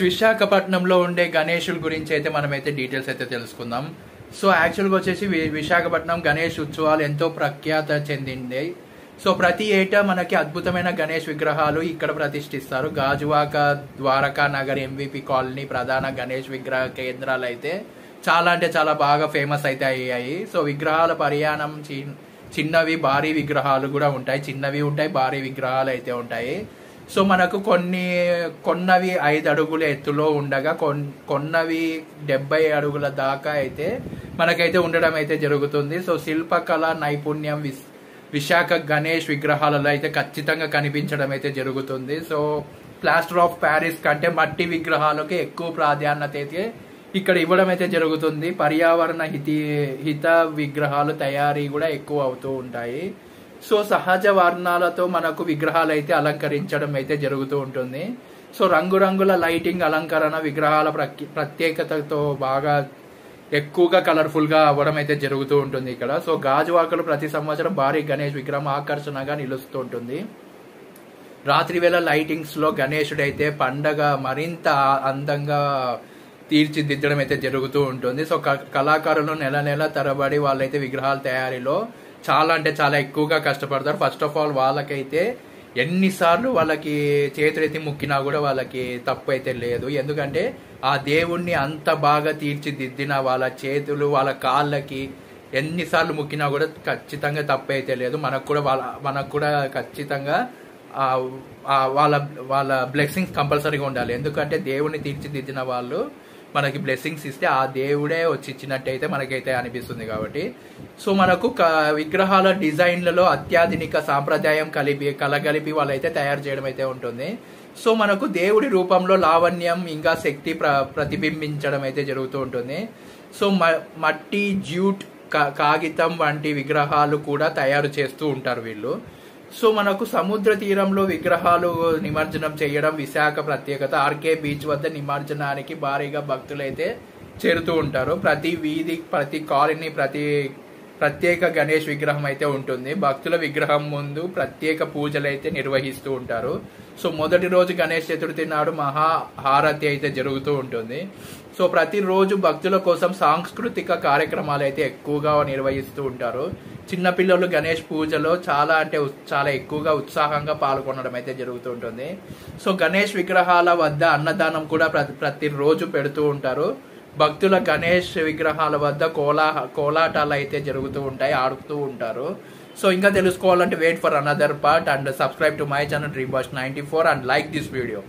విశాఖపట్నంలో ఉండే గణేషుల గురించి అయితే మనమైతే డీటెయిల్స్ అయితే తెలుసుకుందాం. సో యాక్చువల్గా వచ్చేసి విశాఖపట్నం గణేష్ ఉత్సవాలు ఎంతో ప్రఖ్యాత చెందింది. సో ప్రతి ఏటా మనకి అద్భుతమైన గణేష్ విగ్రహాలు ఇక్కడ ప్రతిష్ఠిస్తారు. గాజువాక, ద్వారకా నగర్, ఎంవిపి కాలనీ ప్రధాన గణేష్ విగ్రహ కేంద్రాలు అయితే చాలా అంటే చాలా బాగా ఫేమస్ అయితే అయ్యాయి. సో విగ్రహాల పరిమాణం చిన్నవి, భారీ విగ్రహాలు కూడా ఉంటాయి. చిన్నవి ఉంటాయి, భారీ విగ్రహాలు అయితే ఉంటాయి. సో మనకు కొన్నవి 5 అడుగుల ఎత్తులో ఉండగా కొన్నవి 70 అడుగుల దాకా అయితే మనకైతే ఉండడం అయితే జరుగుతుంది. సో శిల్పకళ నైపుణ్యం విశాఖ గణేష్ విగ్రహాలలో అయితే ఖచ్చితంగా కనిపించడం అయితే జరుగుతుంది. సో ప్లాస్టర్ ఆఫ్ ప్యారిస్ కంటే మట్టి విగ్రహాలకి ఎక్కువ ప్రాధాన్యత అయితే ఇక్కడ ఇవ్వడం అయితే జరుగుతుంది. పర్యావరణ హిత విగ్రహాలు తయారీ కూడా ఎక్కువ అవుతూ ఉంటాయి. సో సహజ వర్ణాలతో మనకు విగ్రహాలు అయితే అలంకరించడం అయితే జరుగుతూ ఉంటుంది. సో రంగురంగుల లైటింగ్ అలంకరణ విగ్రహాల ప్రత్యేకతతో బాగా ఎక్కువగా కలర్ఫుల్ గా అవ్వడం అయితే జరుగుతూ ఉంటుంది ఇక్కడ. సో గాజువాకలు ప్రతి సంవత్సరం భారీ గణేష్ విగ్రహం ఆకర్షణగా నిలుస్తూ ఉంటుంది. రాత్రి వేళ లైటింగ్స్ లో గణేశుడు అయితే పండగ మరింత అందంగా తీర్చిదిద్దడం అయితే జరుగుతూ ఉంటుంది. సో కళాకారులు నెల తరబడి వాళ్ళైతే విగ్రహాల తయారీలో చాలా అంటే చాలా ఎక్కువగా కష్టపడతారు. ఫస్ట్ ఆఫ్ ఆల్ వాళ్ళకైతే ఎన్నిసార్లు వాళ్ళకి చేతులెత్తి ముక్కినా కూడా వాళ్ళకి తప్పు అయితే లేదు. ఎందుకంటే ఆ దేవుణ్ణి అంత బాగా తీర్చిదిద్దిన వాళ్ళ చేతులు, వాళ్ళ కాళ్ళకి ఎన్నిసార్లు ముక్కినా కూడా ఖచ్చితంగా తప్పు అయితే లేదు. మనకు కూడా ఖచ్చితంగా వాళ్ళ బ్లెస్సింగ్స్ కంపల్సరీగా ఉండాలి. ఎందుకంటే దేవుణ్ణి తీర్చిదిద్దిన వాళ్ళు మనకి బ్లెస్సింగ్స్ ఇస్తే ఆ దేవుడే వచ్చి ఇచ్చినట్టయితే మనకైతే అనిపిస్తుంది. కాబట్టి సో మనకు విగ్రహాల డిజైన్లలో అత్యాధునిక సాంప్రదాయం కలగలిపి వాళ్ళైతే తయారు చేయడం అయితే ఉంటుంది. సో మనకు దేవుడి రూపంలో లావణ్యం ఇంకా శక్తి ప్రతిబింబించడం అయితే జరుగుతూ ఉంటుంది. సో మట్టి, జ్యూట్, కాగితం వంటి విగ్రహాలు కూడా తయారు చేస్తూ ఉంటారు వీళ్ళు. సో మనకు సముద్ర తీరంలో విగ్రహాలు నిమజ్జనం చేయడం విశాఖ ప్రత్యేకత. ఆర్కే బీచ్ వద్ద నిమజ్జనానికి భారీగా భక్తులైతే చేరుతూ ఉంటారు. ప్రతి వీధి, ప్రతి కాలనీ, ప్రత్యేక గణేష్ విగ్రహం అయితే ఉంటుంది. భక్తుల విగ్రహం ముందు ప్రత్యేక పూజలు అయితే నిర్వహిస్తూ ఉంటారు. సో మొదటి రోజు గణేష్ చతుర్థి నాడు మహాహారతి అయితే జరుగుతూ ఉంటుంది. సో ప్రతిరోజు భక్తుల కోసం సాంస్కృతిక కార్యక్రమాలు అయితే ఎక్కువగా నిర్వహిస్తూ ఉంటారు. చిన్నపిల్లలు గణేష్ పూజలో చాలా ఎక్కువగా ఉత్సాహంగా పాల్గొనడం అయితే జరుగుతూ ఉంటుంది. సో గణేష్ విగ్రహాల వద్ద అన్నదానం కూడా ప్రతిరోజు పెడుతూ ఉంటారు. భక్తుల గణేష్ విగ్రహాల వద్ద కోలాటాలు అయితే జరుగుతూ ఉంటాయి, ఆడుతూ ఉంటారు. సో ఇంకా తెలుసుకోవాలంటే wait for another part and subscribe to my channel DreamWatch 94 and like this video.